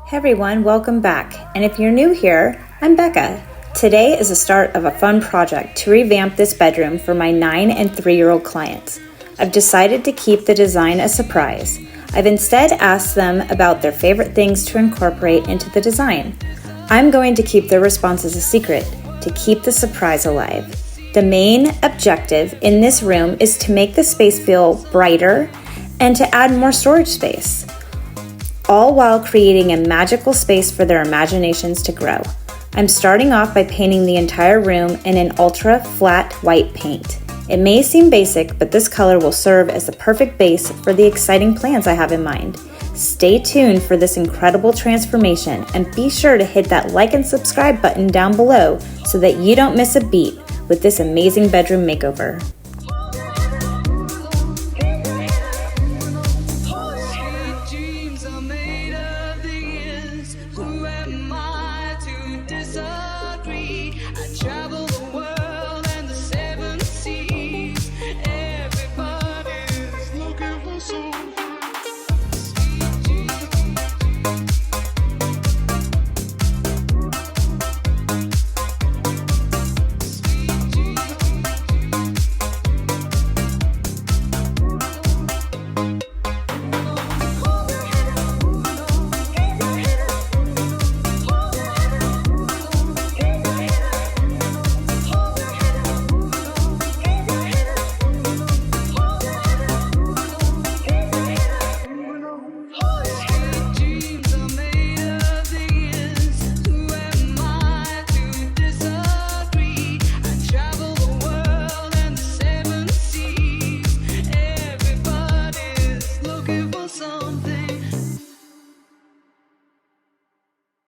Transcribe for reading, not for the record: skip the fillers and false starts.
Hey everyone, welcome back. And if you're new here, I'm Becca. Today is the start of a fun project to revamp this bedroom for my 9 and 3-year-old clients. I've decided to keep the design a surprise. I've instead asked them about their favorite things to incorporate into the design. I'm going to keep their responses a secret to keep the surprise alive. The main objective in this room is to make the space feel brighter and to add more storage space, all while creating a magical space for their imaginations to grow. I'm starting off by painting the entire room in an ultra flat white paint. It may seem basic, but this color will serve as the perfect base for the exciting plans I have in mind. Stay tuned for this incredible transformation and be sure to hit that like and subscribe button down below so that you don't miss a beat with this amazing bedroom makeover.